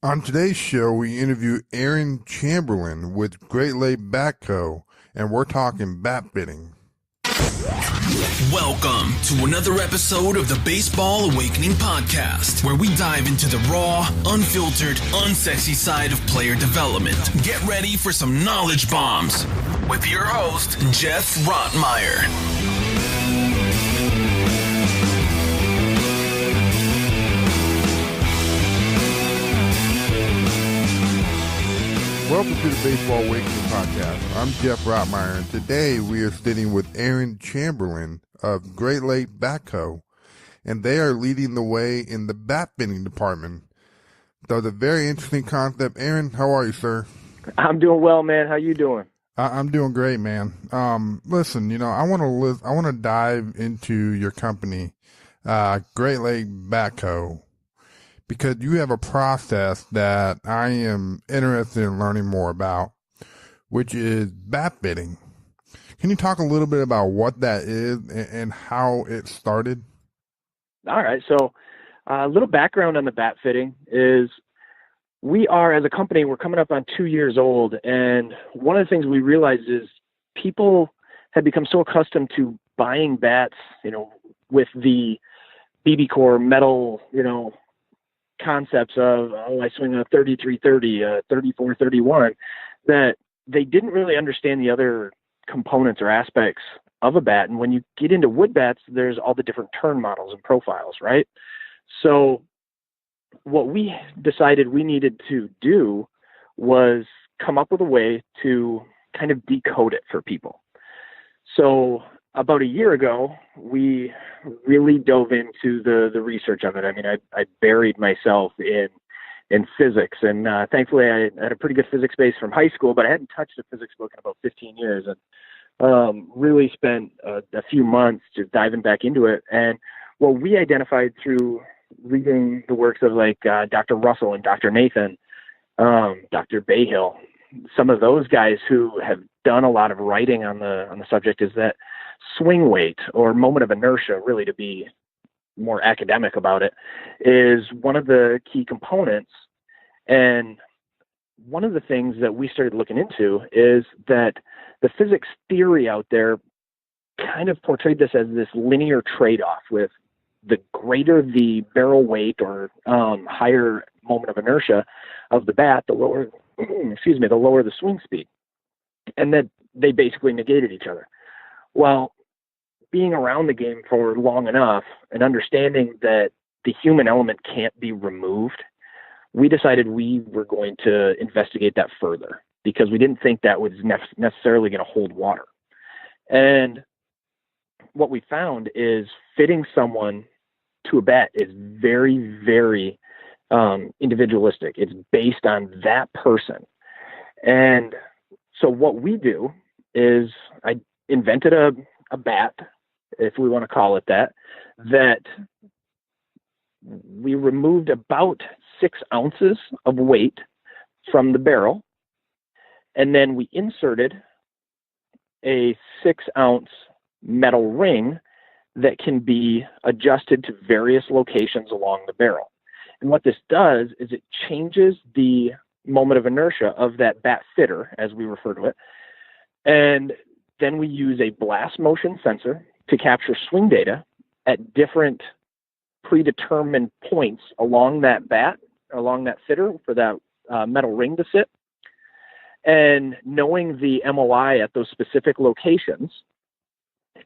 On today's show, we interview Aaron Chamberlain with Great Lake Bat Co., and we're talking bat fitting. Welcome to another episode of the Baseball Awakening Podcast, where we dive into the raw, unfiltered, unsexy side of player development. Get ready for some knowledge bombs with your host, Geoff Rottmayer. Welcome to the Baseball Awakening Podcast. I'm Geoff Rottmayer, and today we are sitting with Aaron Chamberlain of Great Lake Bat Co., and they are leading the way in the bat fitting department. So it's a very interesting concept. Aaron, how are you, sir? I'm doing well, man. How you doing? I'm doing great, man. Listen, I want to dive into your company, Great Lake Bat Co., because you have a process that I am interested in learning more about, which is bat fitting. Can you talk a little bit about what that is and how it started? All right. So a little background on the bat fitting is we are, as a company, we're coming up on 2 years old. And one of the things we realized is people had become so accustomed to buying bats, with the BB core metal, concepts of, I swing a 3330, a 3431, that they didn't really understand the other components or aspects of a bat. And when you get into wood bats, there's all the different turn models and profiles, right? So what we decided we needed to do was come up with a way to kind of decode it for people. So about a year ago, we really dove into the research of it. I mean, I buried myself in physics, and thankfully I had a pretty good physics base from high school, but I hadn't touched a physics book in about 15 years, and really spent a few months just diving back into it. And what we identified through reading the works of like Dr. Russell and Dr. Nathan, Dr. Bayhill, some of those guys who have done a lot of writing on the subject, is that swing weight, or moment of inertia, really to be more academic about it, is one of the key components. And one of the things that we started looking into is that the physics theory out there kind of portrayed this as this linear trade-off, with the greater the barrel weight or higher moment of inertia of the bat, the lower, the lower the swing speed, and that they basically negated each other. Well, being around the game for long enough and understanding that the human element can't be removed, we decided we were going to investigate that further, because we didn't think that was necessarily going to hold water. And what we found is fitting someone to a bat is very, very individualistic. It's based on that person. And so what we do is I invented a bat, if we want to call it that we removed about 6 ounces of weight from the barrel, and then we inserted a 6-ounce metal ring that can be adjusted to various locations along the barrel. And what this does is it changes the moment of inertia of that bat fitter, as we refer to it. And then we use a blast motion sensor to capture swing data at different predetermined points along that bat, along that fitter for that metal ring to sit. And knowing the MOI at those specific locations,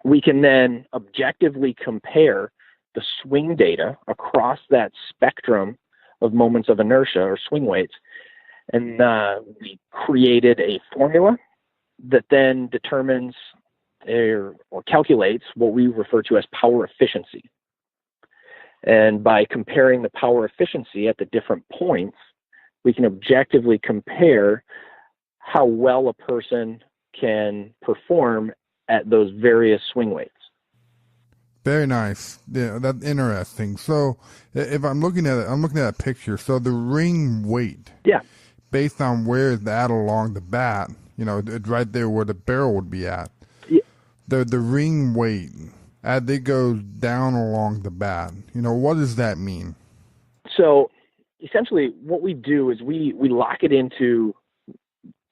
we can then objectively compare the swing data across that spectrum of moments of inertia or swing weights. And we created a formula that then determines or calculates what we refer to as power efficiency. And by comparing the power efficiency at the different points, we can objectively compare how well a person can perform at those various swing weights. Very nice. Yeah, that's interesting. So if I'm looking at it, I'm looking at a picture. So the ring weight, based on where it's at along the bat, it's right there where the barrel would be at. Yeah. The ring weight, as it goes down along the bat, what does that mean? So essentially what we do is we lock it into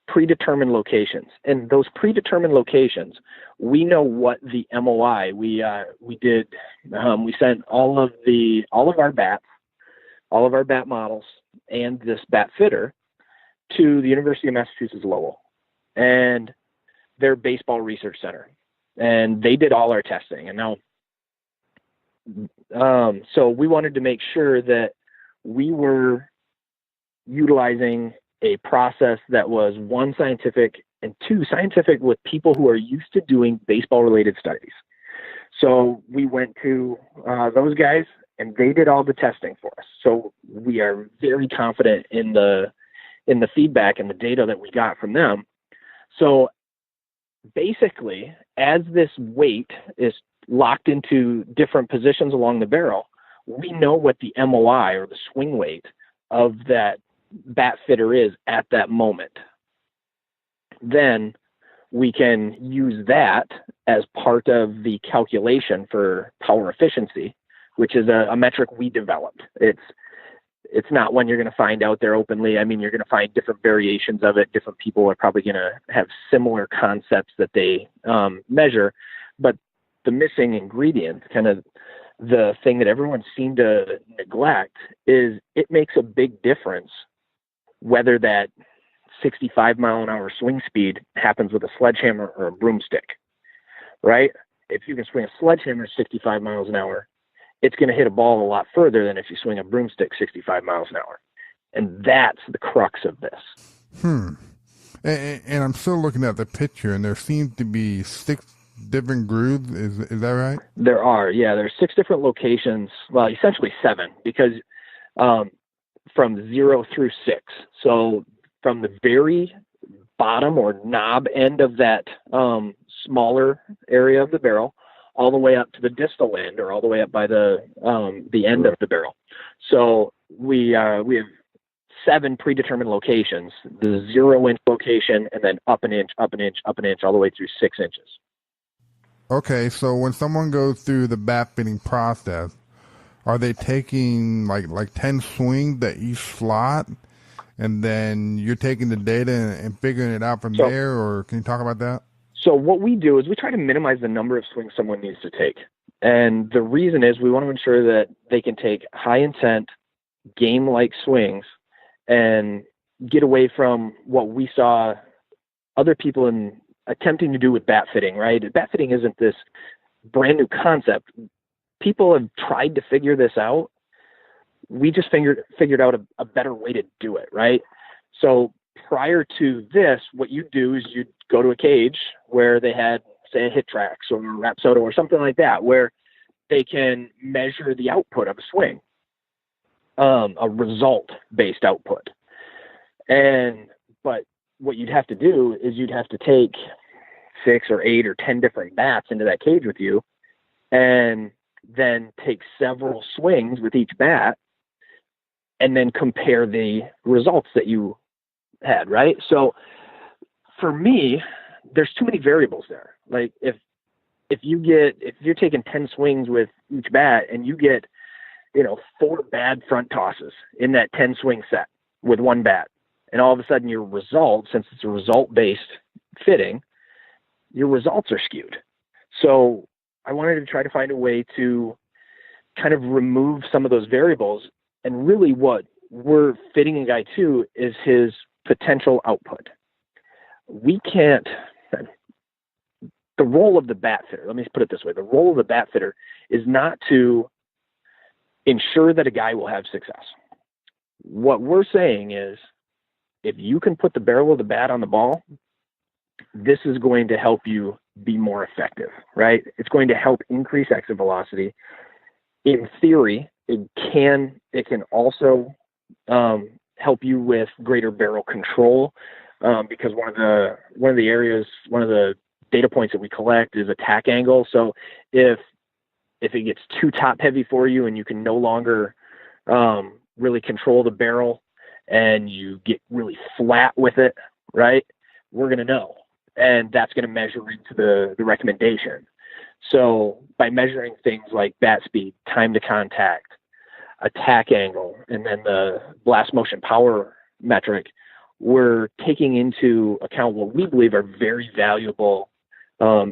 predetermined locations, and those predetermined locations, we know what the MOI we did. We sent all of our bats, all of our bat models, and this bat fitter to the University of Massachusetts Lowell and their baseball research center, and they did all our testing. And now, so we wanted to make sure that we were utilizing a process that was, one, scientific, and two, scientific with people who are used to doing baseball related studies. So we went to those guys, and they did all the testing for us. So we are very confident in the feedback and the data that we got from them. So basically, as this weight is locked into different positions along the barrel, we know what the MOI, or the swing weight, of that bat fitter is at that moment. Then we can use that as part of the calculation for power efficiency, which is a metric we developed. It's not one you're going to find out there openly. I mean, you're going to find different variations of it. Different people are probably going to have similar concepts that they measure, but the missing ingredient, kind of the thing that everyone seemed to neglect, is it makes a big difference whether that 65 mile an hour swing speed happens with a sledgehammer or a broomstick, right? If you can swing a sledgehammer 65 miles an hour, it's going to hit a ball a lot further than if you swing a broomstick 65 miles an hour. And that's the crux of this. And I'm still looking at the picture, and there seems to be 6 different grooves. Is that right? There are, yeah. There's 6 different locations. Well, essentially 7, because from 0 through 6. So from the very bottom or knob end of that smaller area of the barrel, all the way up to the distal end, or all the way up by the end of the barrel. So we have 7 predetermined locations: the 0-inch location, and then up an inch, up an inch, up an inch, all the way through 6 inches. Okay, so when someone goes through the bat fitting process, are they taking like 10 swings at each slot, and then you're taking the data and figuring it out from there, or can you talk about that? So what we do is we try to minimize the number of swings someone needs to take. And the reason is we want to ensure that they can take high intent, game-like swings and get away from what we saw other people attempting to do with bat fitting, right? Bat fitting isn't this brand new concept. People have tried to figure this out. We just figured out a better way to do it, right? So prior to this, what you do is you'd go to a cage where they had, say, a Hit Trax or a Rapsodo or something like that, where they can measure the output of a swing, a result-based output. But what you'd have to do is you'd have to take 6 or 8 or 10 different bats into that cage with you, and then take several swings with each bat, and then compare the results that you had, right? So for me, there's too many variables there. Like if you're taking 10 swings with each bat and you get, 4 bad front tosses in that 10 swing set with one bat, and all of a sudden your results, since it's a result-based fitting, your results are skewed. So I wanted to try to find a way to kind of remove some of those variables, and really what we're fitting a guy to is his potential output. We can't, the role of the bat fitter, let me put it this way, the role of the bat fitter is not to ensure that a guy will have success. What we're saying is, if you can put the barrel of the bat on the ball, this is going to help you be more effective, right? It's going to help increase exit velocity. In theory, it can also help you with greater barrel control, because one of the data points that we collect is attack angle. So if it gets too top heavy for you and you can no longer really control the barrel and you get really flat with it, right, we're going to know. And that's going to measure into the recommendation. So by measuring things like bat speed, time to contact, attack angle, and then the blast motion power metric, we're taking into account what we believe are very valuable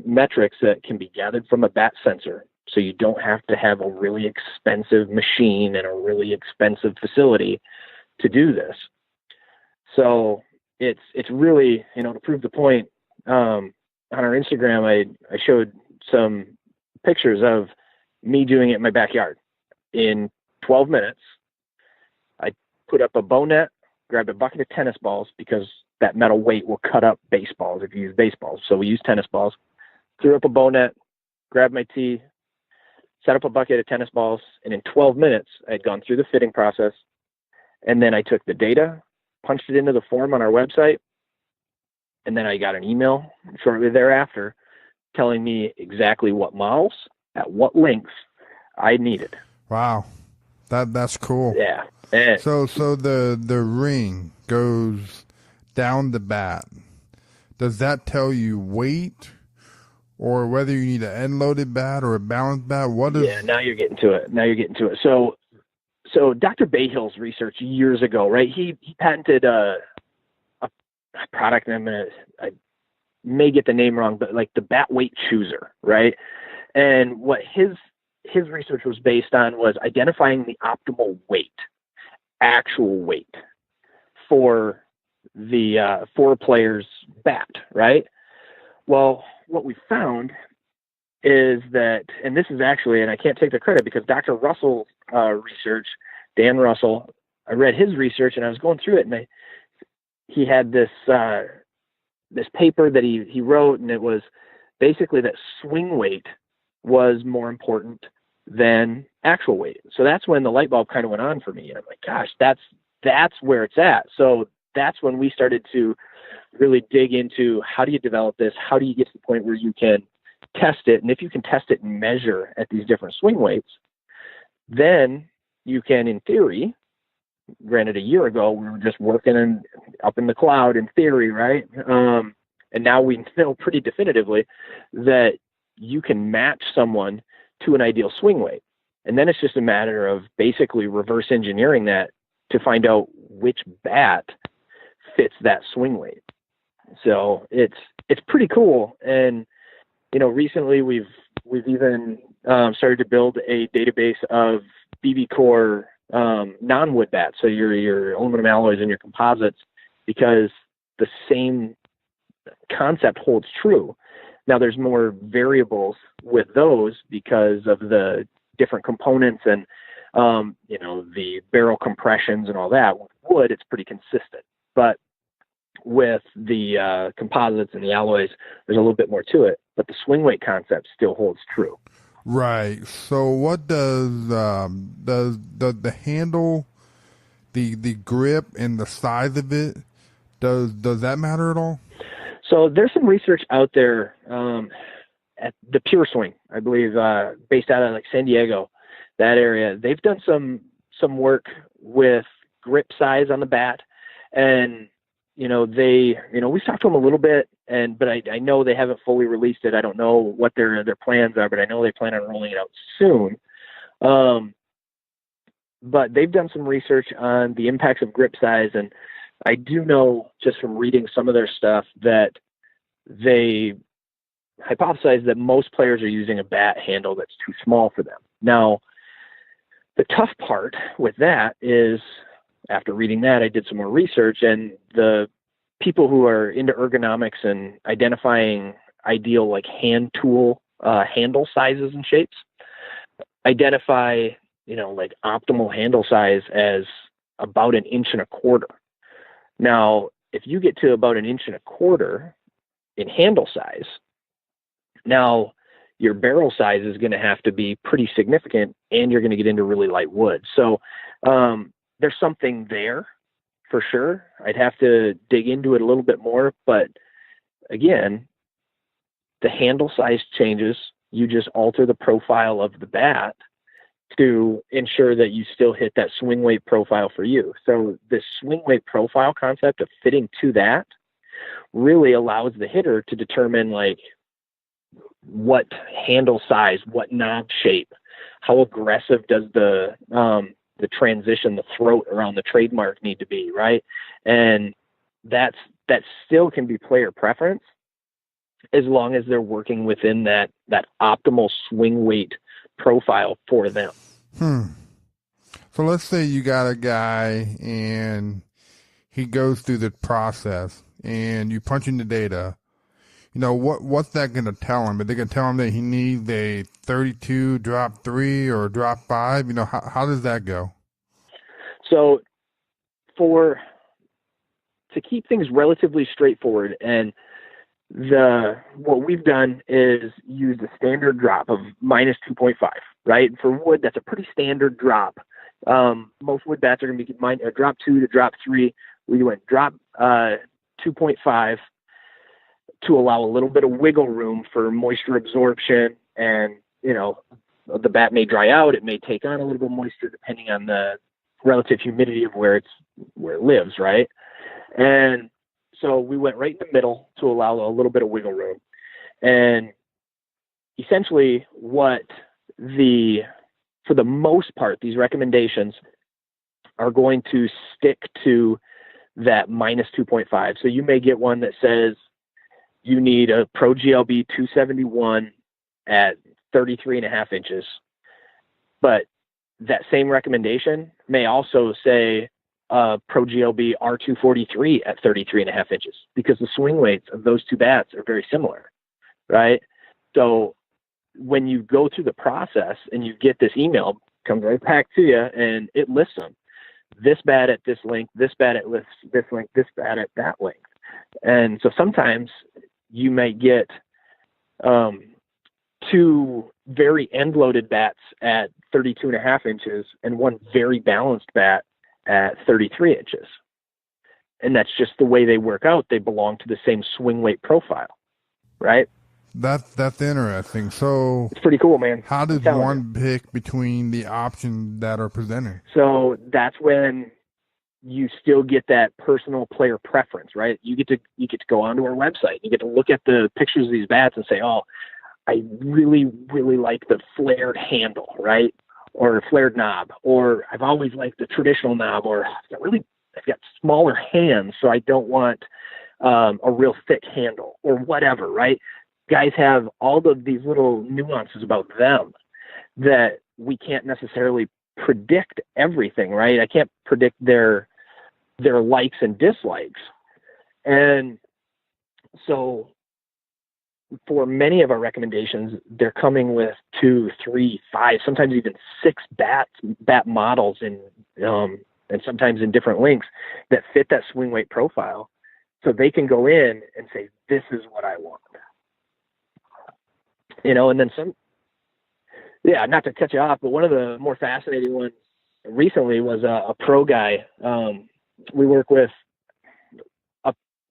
metrics that can be gathered from a bat sensor. So you don't have to have a really expensive machine and a really expensive facility to do this. So it's really, to prove the point, on our Instagram, I showed some pictures of me doing it in my backyard. In 12 minutes, I put up a bow net, grabbed a bucket of tennis balls, because that metal weight will cut up baseballs if you use baseballs. So we use tennis balls, threw up a bow net, grabbed my tee, set up a bucket of tennis balls, and in 12 minutes, I had gone through the fitting process. And then I took the data, punched it into the form on our website, and then I got an email shortly thereafter telling me exactly what models, at what lengths I needed. Wow. That's cool. Yeah. And so the ring goes down the bat. Does that tell you weight, or whether you need an end-loaded bat or a balanced bat? Yeah, now you're getting to it. So Dr. Bahill's research years ago, right? He patented a product, and I may get the name wrong, but like the bat weight chooser, right? And what his research was based on was identifying the optimal weight, actual weight for the for a player's bat, right? Well, what we found is that, and this is actually, and I can't take the credit because Dr. Russell's research, Dan Russell, I read his research and I was going through it, and he had this paper that he wrote, and it was basically that swing weight was more important than actual weight. So that's when the light bulb kind of went on for me. And I'm like, gosh, that's where it's at. So that's when we started to really dig into, how do you develop this? How do you get to the point where you can test it? And if you can test it and measure at these different swing weights, then you can, in theory, granted a year ago, we were just working up in the cloud in theory, right? And now we know pretty definitively that you can match someone to an ideal swing weight. And then it's just a matter of basically reverse engineering that to find out which bat fits that swing weight. So it's pretty cool. And, recently we've even started to build a database of BB core non-wood bats. So your aluminum alloys and your composites, because the same concept holds true. Now there's more variables with those because of the different components and, the barrel compressions and all that. With wood, it's pretty consistent, but with the composites and the alloys, there's a little bit more to it, but the swing weight concept still holds true. Right. So what does the handle, the grip and the size of it, does that matter at all? So there's some research out there at the Pure Swing, I believe, based out of like San Diego, that area. They've done some work with grip size on the bat, and we've talked to them a little bit, but I know they haven't fully released it. I don't know what their plans are, but I know they plan on rolling it out soon. But they've done some research on the impacts of grip size, and I do know just from reading some of their stuff that they hypothesize that most players are using a bat handle that's too small for them. Now, the tough part with that is, after reading that, I did some more research, and the people who are into ergonomics and identifying ideal like hand tool handle sizes and shapes identify, like optimal handle size as about 1.25 inches. Now, if you get to about 1.25 inches in handle size, now your barrel size is going to have to be pretty significant, and you're going to get into really light wood. So there's something there for sure. I'd have to dig into it a little bit more, but again, the handle size changes. You just alter the profile of the bat to ensure that you still hit that swing weight profile for you. So the swing weight profile concept of fitting to that really allows the hitter to determine like what handle size, what knob shape, how aggressive does the the transition, the throat around the trademark need to be, right? And that still can be player preference as long as they're working within that optimal swing weight profile for them. So let's say you got a guy and he goes through the process and you punch in the data. You know, what's that going to tell him? Are they going to tell him that he needs a 32 drop 3 or drop 5? You know, how does that go? So to keep things relatively straightforward, and what we've done is use a standard drop of minus 2.5, right? For wood, that's a pretty standard drop. Most wood bats are going to be drop 2 to drop 3. We went drop 2.5 to allow a little bit of wiggle room for moisture absorption, and the bat may dry out, it may take on a little bit of moisture depending on the relative humidity of where it lives, right? And so we went right in the middle to allow a little bit of wiggle room. And essentially for the most part, these recommendations are going to stick to that minus 2.5. So you may get one that says you need a Pro GLB 271 at 33.5 inches. But that same recommendation may also say Pro GLB R243 at 33.5 inches, because the swing weights of those two bats are very similar, right? So when you go through the process and you get this email, comes right back to you, and it lists them. This bat at this length, this bat at this length, this bat at that length. And so sometimes you may get two very end-loaded bats at 32.5 inches and one very balanced bat at 33 inches. And that's just the way they work out. They belong to the same swing weight profile, right? That's interesting. So it's pretty cool, man. How does one pick between the options that are presented? So that's when you still get that personal player preference, right? You get to go onto our website. You get to look at the pictures of these bats and say, oh, I really, really like the flared handle, right? Or flared knob, or I've always liked the traditional knob, or I've got smaller hands, so I don't want a real thick handle, or whatever, right? Guys have all of these little nuances about them that we can't necessarily predict everything, right? I can't predict their likes and dislikes. And so for many of our recommendations, they're coming with 2, 3, 5, sometimes even 6 bat models and sometimes in different lengths that fit that swing weight profile. So they can go in and say, this is what I want. And then not to cut you off, but one of the more fascinating ones recently was a pro guy. We work with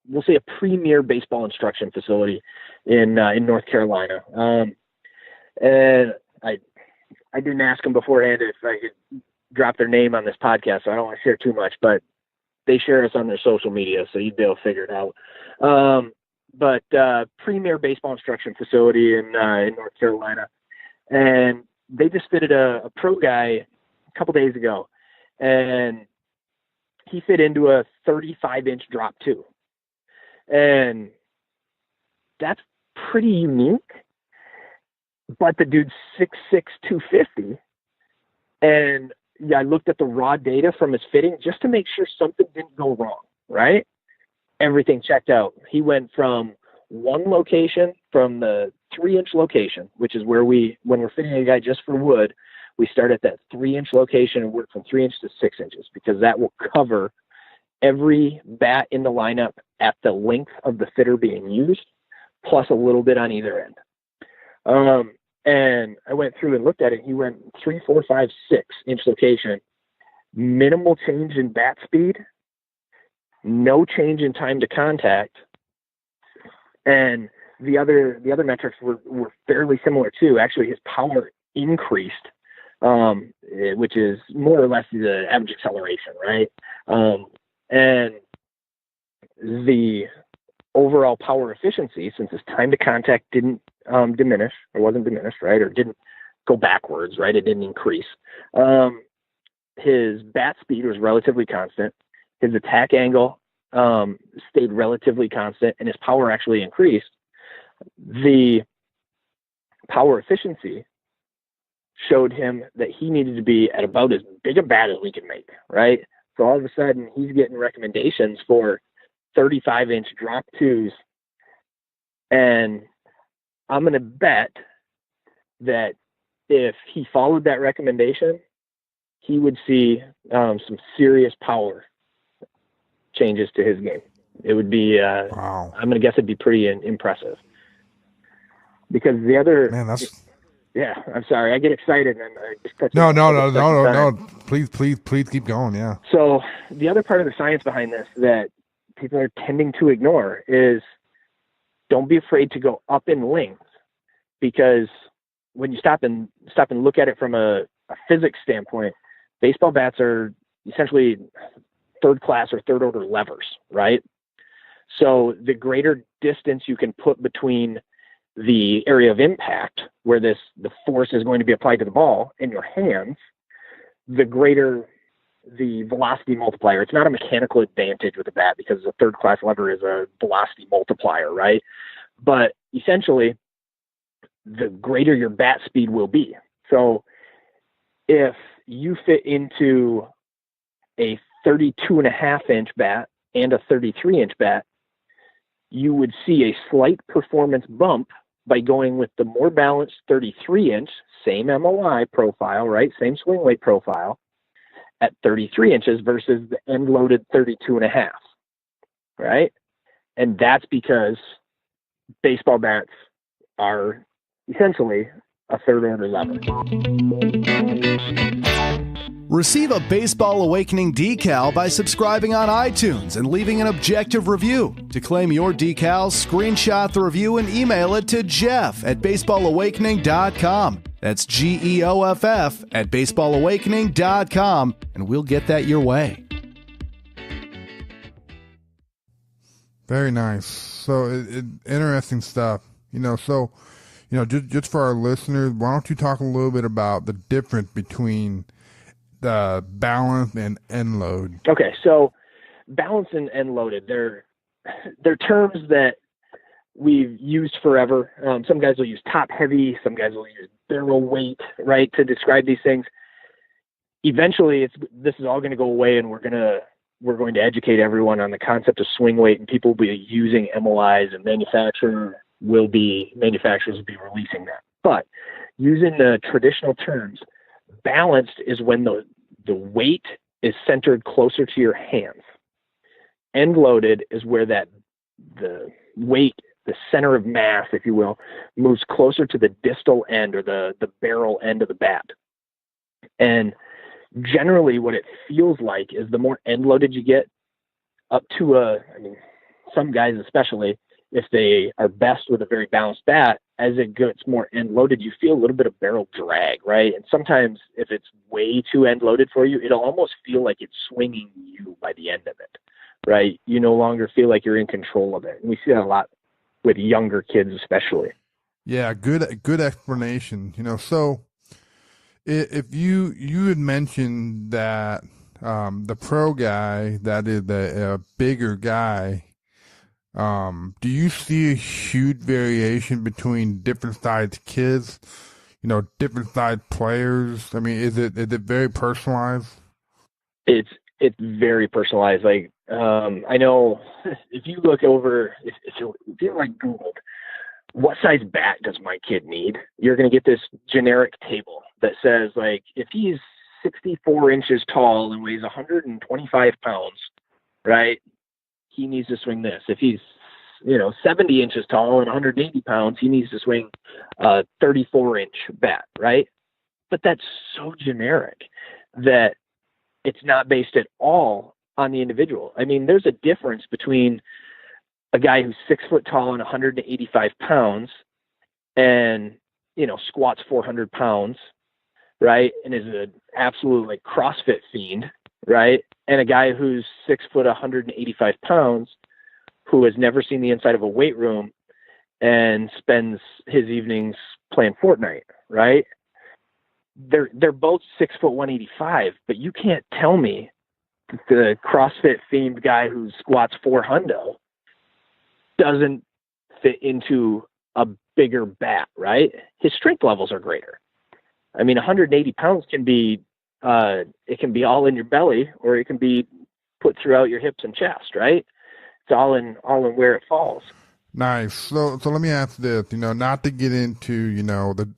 we'll say a premier baseball instruction facility in North Carolina. And I didn't ask them beforehand if I could drop their name on this podcast, so I don't want to share too much, but they share us on their social media, so you'd be able to figure it out. But premier baseball instruction facility in North Carolina. And they just fitted a pro guy a couple days ago, and he fit into a 35-inch drop 2. And that's pretty unique. But the dude's 6'6", 250. And I looked at the raw data from his fitting just to make sure something didn't go wrong, right? Everything checked out. He went from one location, from the 3-inch location, which is where when we're fitting a guy just for wood, we start at that 3-inch location and work from 3 inches to 6 inches, because that will cover every bat in the lineup at the length of the fitter being used, plus a little bit on either end. And I went through and looked at it. He went 3, 4, 5, 6-inch location, minimal change in bat speed, no change in time to contact, and the other metrics were fairly similar too. Actually, his power increased, which is more or less the average acceleration, right? And the overall power efficiency, since his time to contact didn't diminish, or wasn't diminished, right, or didn't go backwards, right, it didn't increase, his bat speed was relatively constant. His attack angle stayed relatively constant, and his power actually increased. The power efficiency showed him that he needed to be at about as big a bat as we can make, right? So all of a sudden, he's getting recommendations for 35-inch drop twos, and I'm going to bet that if he followed that recommendation, he would see some serious power changes to his game. It would be, Wow. I'm going to guess it'd be pretty impressive. Because the other, Man, that's yeah, I'm sorry, I get excited and I just touch no. Please keep going. Yeah. So the other part of the science behind this that people are tending to ignore is don't be afraid to go up in length, because when you stop and look at it from a physics standpoint, baseball bats are essentially third class or third order levers, right? So the greater distance you can put between the area of impact where the force is going to be applied to the ball in your hands, the greater the velocity multiplier. It's not a mechanical advantage with a bat because a third class lever is a velocity multiplier, right? But essentially, the greater your bat speed will be. So if you fit into a 32.5-inch bat and a 33-inch bat, you would see a slight performance bump by going with the more balanced 33-inch, same MOI profile, right? Same swing weight profile at 33 inches versus the end-loaded 32.5, right? And that's because baseball bats are essentially a third-order lever. Receive a Baseball Awakening decal by subscribing on iTunes and leaving an objective review. To claim your decals, screenshot the review and email it to Geoff@baseballawakening.com. That's GEOFF at baseballawakening.com, and we'll get that your way. Very nice. So interesting stuff. Just for our listeners, why don't you talk a little bit about the difference between the balance and end load? Okay, so balance and end loaded, they're terms that we've used forever. Some guys will use top heavy, some guys will use barrel weight, right, to describe these things. Eventually, this is all going to go away, and we're going to educate everyone on the concept of swing weight, and people will be using MOIs, and manufacturers will be releasing that. But using the traditional terms, balanced is when the weight is centered closer to your hands. End loaded is where the weight, the center of mass, if you will, moves closer to the distal end or the barrel end of the bat. And generally what it feels like is the more end loaded you get up to some guys especially, if they are best with a very balanced bat, as it gets more end loaded, you feel a little bit of barrel drag, right? And sometimes if it's way too end loaded for you, it'll almost feel like it's swinging you by the end of it, right? You no longer feel like you're in control of it. And we see that a lot with younger kids, especially. Yeah. Good explanation. So if you had mentioned that, the pro guy, that is the bigger guy, do you see a huge variation between different sized kids, different sized players? I mean, is it very personalized? It's very personalized. Like, I know if you look over, if you like Googled, what size bat does my kid need? You're going to get this generic table that says, like, if he's 64 inches tall and weighs 125 pounds, right? He needs to swing this. If he's, 70 inches tall and 180 pounds, he needs to swing a 34-inch bat, right? But that's so generic that it's not based at all on the individual. I mean, there's a difference between a guy who's 6 foot tall and 185 pounds and, squats 400 pounds, right? And is an absolute like CrossFit fiend, right? And a guy who's 6 foot, 185 pounds, who has never seen the inside of a weight room and spends his evenings playing Fortnite, right? they're both 6 foot 185, but you can't tell me that the CrossFit themed guy who squats 400 doesn't fit into a bigger bat, right? His strength levels are greater. I mean, 180 pounds can be, it can be all in your belly, or it can be put throughout your hips and chest, right? It's all in where it falls. Nice. So let me ask this, not to get into,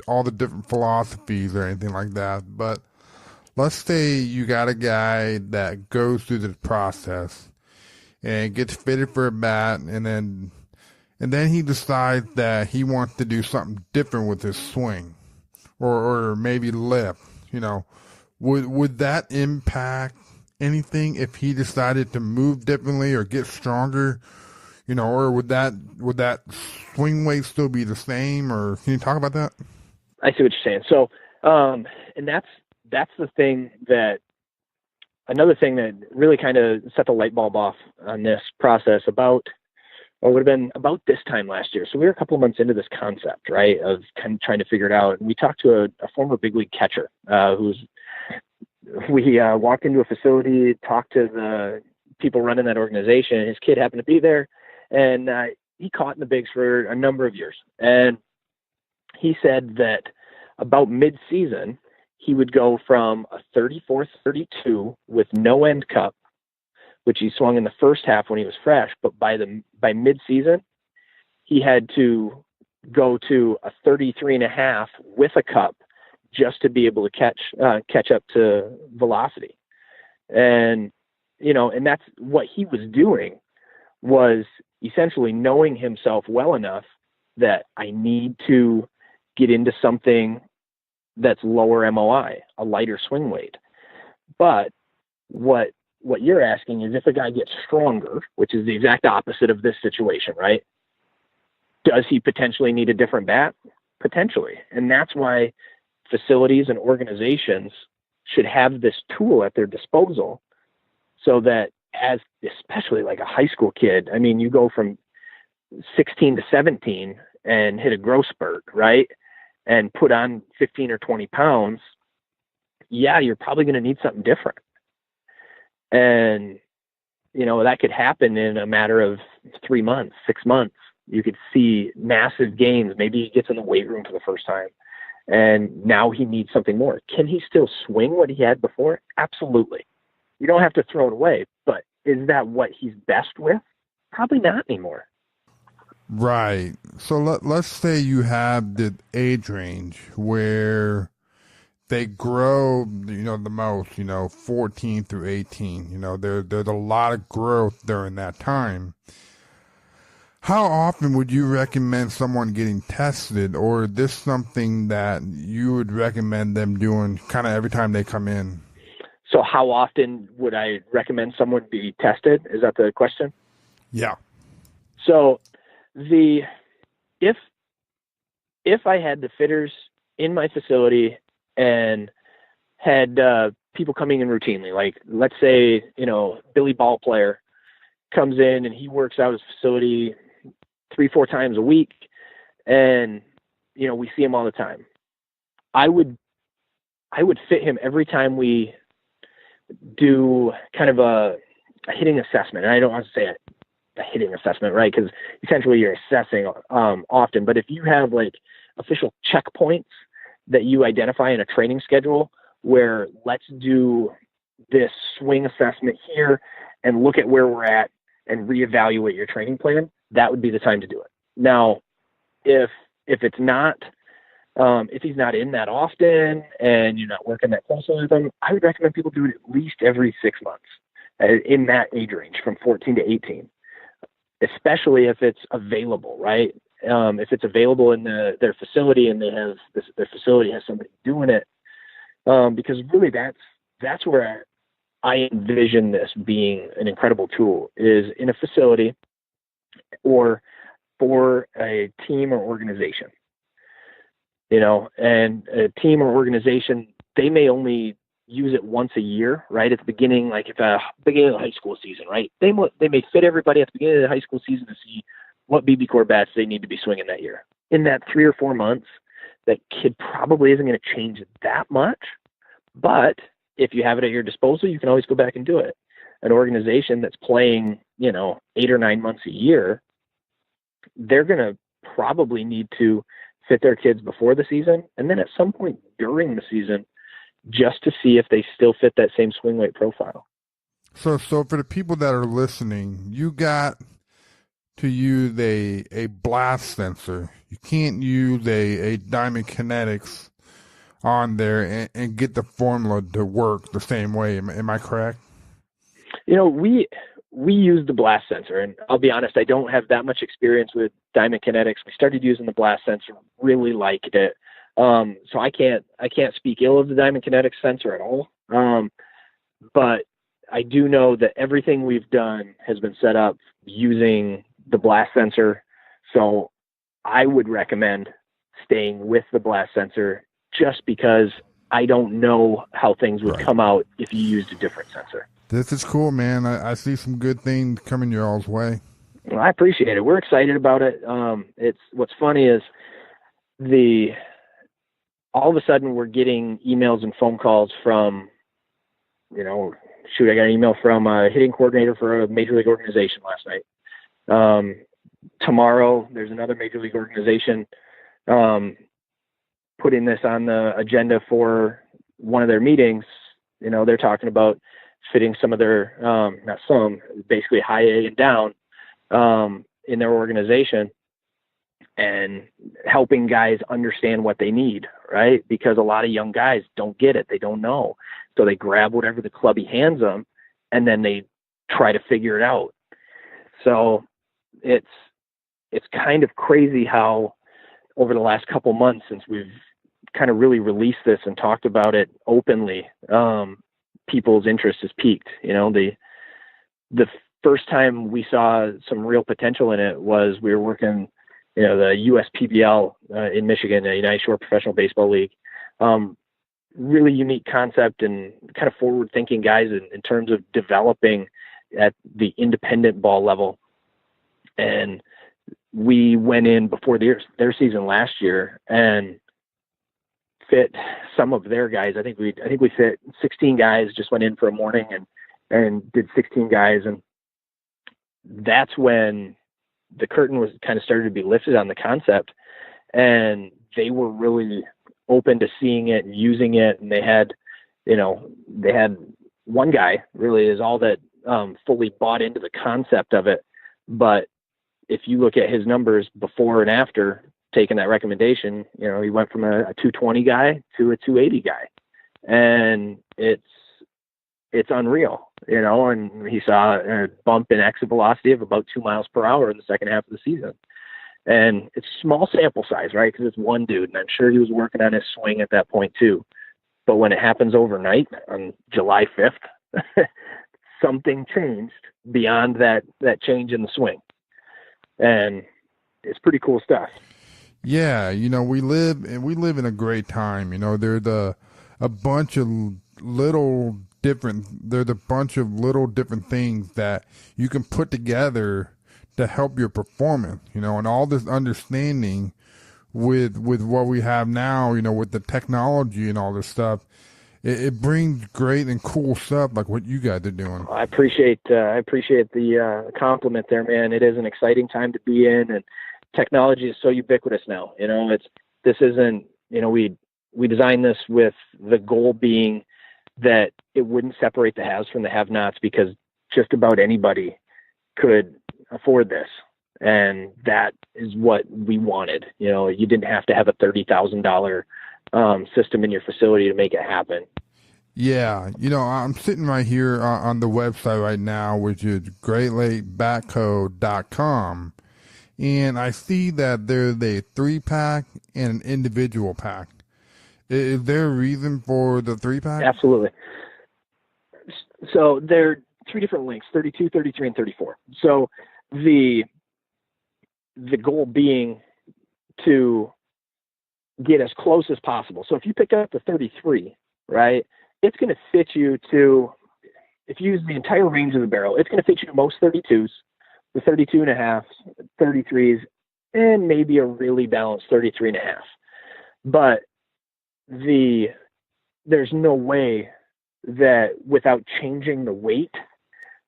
all the different philosophies or anything like that, but let's say you got a guy that goes through this process and gets fitted for a bat, and then he decides that he wants to do something different with his swing, or maybe lift. Would that impact anything if he decided to move differently or get stronger? Or would that swing weight still be the same? Or can you talk about that? I see what you're saying. So, and that's the thing another thing that really kind of set the light bulb off on this process would have been about this time last year. So we were a couple of months into this concept, right, of kind of trying to figure it out. And we talked to a former big league catcher we walked into a facility, talked to the people running that organization. His kid happened to be there, and he caught in the bigs for a number of years. And he said that about mid-season, he would go from a 34-32 with no end cup, which he swung in the first half when he was fresh, but by mid-season, he had to go to a 33.5 with a cup just to be able to catch up to velocity. And, and that's what he was doing, was essentially knowing himself well enough that I need to get into something that's lower MOI, a lighter swing weight. But what you're asking is, if a guy gets stronger, which is the exact opposite of this situation, right? Does he potentially need a different bat? Potentially. And that's why facilities and organizations should have this tool at their disposal, so that especially like a high school kid, I mean, you go from 16 to 17 and hit a growth spurt, right? And put on 15 or 20 pounds. Yeah, you're probably going to need something different. And, that could happen in a matter of 3 months, 6 months. You could see massive gains. Maybe he gets in the weight room for the first time, and now he needs something more. Can he still swing what he had before? Absolutely. You don't have to throw it away, but is that what he's best with? Probably not anymore. Right. So let's say you have the age range where they grow, the most, 14 through 18. There's a lot of growth during that time. How often would you recommend someone getting tested, or is this something that you would recommend them doing kind of every time they come in? So how often would I recommend someone be tested? Is that the question? Yeah. So if I had the fitters in my facility and had people coming in routinely, like let's say, Billy Ball player comes in and he works out his facility 3-4 times a week, and we see him all the time, I would fit him every time we do kind of a hitting assessment. And I don't want to say a hitting assessment, right? Because essentially you're assessing often. But if you have like official checkpoints that you identify in a training schedule, where let's do this swing assessment here and look at where we're at and reevaluate your training plan, that would be the time to do it. Now, if it's not, if he's not in that often and you're not working that closely with him, I would recommend people do it at least every 6 months in that age range from 14 to 18, especially if it's available, right? If it's available in their facility and their facility has somebody doing it, because really that's where I envision this being an incredible tool, is in a facility or for a team or organization. And a team or organization, they may only use it once a year, right? At the beginning, like if a beginning of the high school season, right? They may fit everybody at the beginning of the high school season to see what BB Core bats they need to be swinging that year. In that 3 or 4 months, that kid probably isn't going to change that much. But if you have it at your disposal, you can always go back and do it. An organization that's playing, 8 or 9 months a year, they're going to probably need to fit their kids before the season and then at some point during the season just to see if they still fit that same swing weight profile. So for the people that are listening, you got to use a blast sensor. You can't use a Diamond Kinetics on there and get the formula to work the same way. Am I correct? We use the blast sensor, and I'll be honest, I don't have that much experience with Diamond Kinetics. We started using the blast sensor, really liked it. So I can't speak ill of the Diamond Kinetics sensor at all. But I do know that everything we've done has been set up using the blast sensor. So I would recommend staying with the blast sensor just because I don't know how things would come out if you used a different sensor. This is cool, man. I see some good things coming your all's way. Well, I appreciate it. We're excited about it. It's what's funny is all of a sudden we're getting emails and phone calls from, I got an email from a hitting coordinator for a major league organization last night. Tomorrow there's another major league organization putting this on the agenda for one of their meetings. They're talking about fitting some of their, basically high A and down in their organization and helping guys understand what they need, right? Because a lot of young guys don't get it. They don't know. So they grab whatever the clubby hands them and then they try to figure it out. So it's kind of crazy how over the last couple months since we've kind of really released this and talked about it openly, people's interest has peaked. The first time we saw some real potential in it was we were working, the USPBL in Michigan, the United Shore Professional Baseball League. Really unique concept and kind of forward-thinking guys in terms of developing at the independent ball level. And we went in before their season last year and fit some of their guys. I think we fit 16 guys, just went in for a morning and did 16 guys. And that's when the curtain was kind of started to be lifted on the concept, and they were really open to seeing it and using it. And they had one guy really is all that fully bought into the concept of it. But if you look at his numbers before and after taking that recommendation, he went from a 220 guy to a 280 guy, and it's unreal, and he saw a bump in exit velocity of about 2 miles per hour in the second half of the season. And it's small sample size, right? Because it's one dude, and I'm sure he was working on his swing at that point too. But when it happens overnight on July 5th, something changed beyond that change in the swing. And it's pretty cool stuff. Yeah, we live in a great time. There's a bunch of little different things that you can put together to help your performance, and all this understanding with what we have now, with the technology and all this stuff, it brings great and cool stuff like what you guys are doing. I appreciate the compliment there, man. It is an exciting time to be in, and technology is so ubiquitous now. We designed this with the goal being that it wouldn't separate the haves from the have-nots, because just about anybody could afford this. And that is what we wanted. You didn't have to have a $30,000 system in your facility to make it happen. Yeah. I'm sitting right here on the website right now, which is greatlakebackco.com. And I see that there's a 3-pack and an individual pack. Is there a reason for the 3-pack? Absolutely. So there are 3 different links, 32, 33, and 34. So the goal being to get as close as possible. So if you pick up the 33, right, it's going to fit you to, if you use the entire range of the barrel, it's going to fit you to most 32s, the 32 and a half, 33s, and maybe a really balanced 33 and a half. but there's no way that without changing the weight,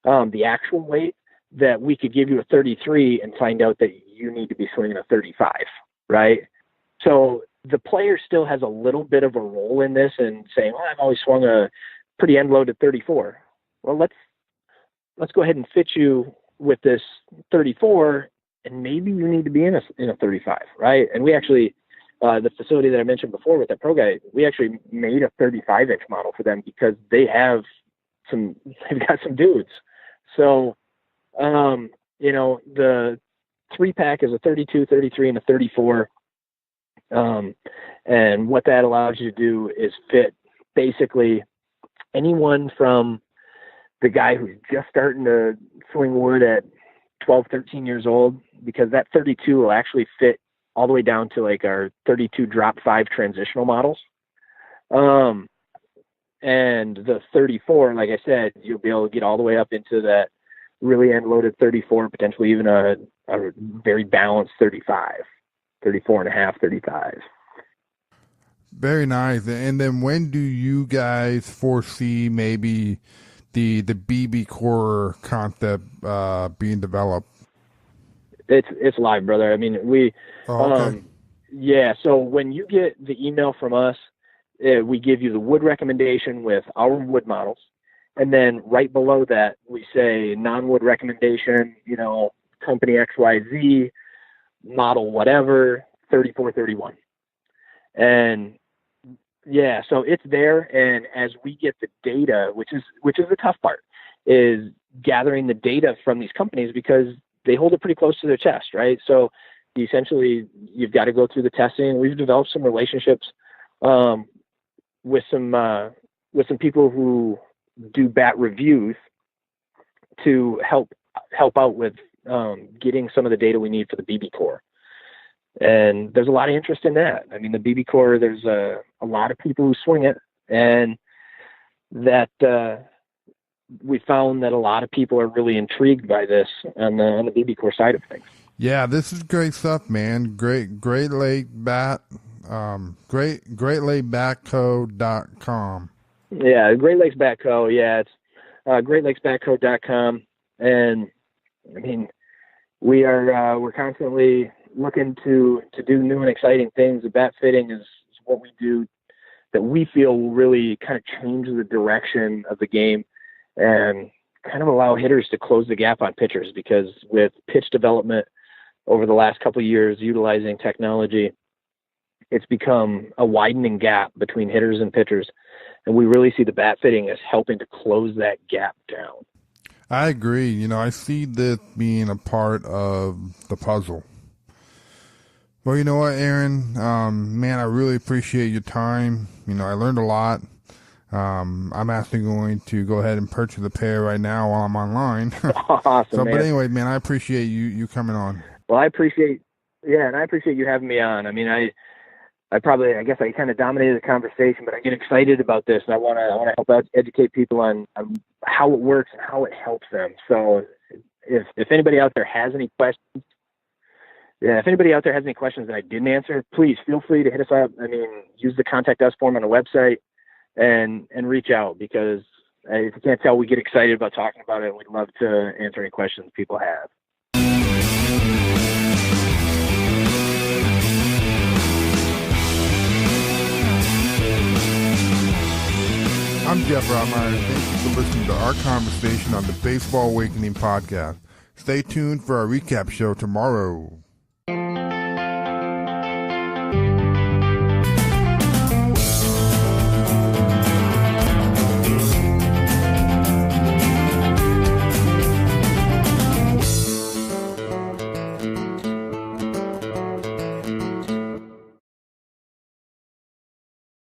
the actual weight, that we could give you a 33 and find out that you need to be swinging a 35, right? So the player still has a little bit of a role in this and saying, well, I've always swung a pretty end-loaded 34. Well, let's go ahead and fit you with this 34, and maybe you need to be in a 35, right? And we actually, the facility that I mentioned before with that pro guy, we actually made a 35-inch model for them because they've got some dudes. So, the 3-pack is a 32, 33, and a 34. And what that allows you to do is fit basically anyone from the guy who's just starting to swing wood at 12, 13 years old, because that 32 will actually fit all the way down to like our 32 drop 5 transitional models. And the 34, like I said, you'll be able to get all the way up into that really end loaded 34, potentially even a very balanced 35, 34 and a half, 35. Very nice. And then when do you guys foresee maybe the BB core concept being developed? It's live, brother. I mean, okay. So when you get the email from us, we give you the wood recommendation with our wood models. And then right below that, we say non-wood recommendation, company XYZ, model whatever, 3431. And yeah, so it's there. And as we get the data, which is the tough part, is gathering the data from these companies, because they hold it pretty close to their chest, right? So essentially, you've got to go through the testing. We've developed some relationships with some people who do bat reviews to help out with getting some of the data we need for the BB core. And there's a lot of interest in that. I mean, the BB core, there's a lot of people who swing it, and that we found that a lot of people are really intrigued by this on the BB core side of things. Yeah, this is great stuff, man. Great Lake Bat, GreatLakeBatCo.com. Yeah, Great Lakes Bat Co. Yeah, it's GreatLakesBatCo.com. And I mean, we're constantly looking to do new and exciting things. The bat fitting is what we do that we feel will really kind of change the direction of the game and kind of allow hitters to close the gap on pitchers, because with pitch development over the last couple of years, utilizing technology, it's become a widening gap between hitters and pitchers. And we really see the bat fitting as helping to close that gap down. I agree. I see this being a part of the puzzle. Well, you know what, Aaron? Man, I really appreciate your time. I learned a lot. I'm actually going to go ahead and purchase a pair right now while I'm online. Awesome, man. But anyway, man, I appreciate you coming on. Well, I appreciate you having me on. I mean, I guess I kind of dominated the conversation, but I get excited about this, and I want to help educate people on how it works and how it helps them. So if anybody out there has any questions, that I didn't answer, please feel free to hit us up. I mean, use the contact us form on the website and reach out, because if you can't tell, we get excited about talking about it. We'd love to answer any questions people have. I'm Geoff Rottmayer, and thank you for listening to our conversation on the Baseball Awakening podcast. Stay tuned for our recap show tomorrow.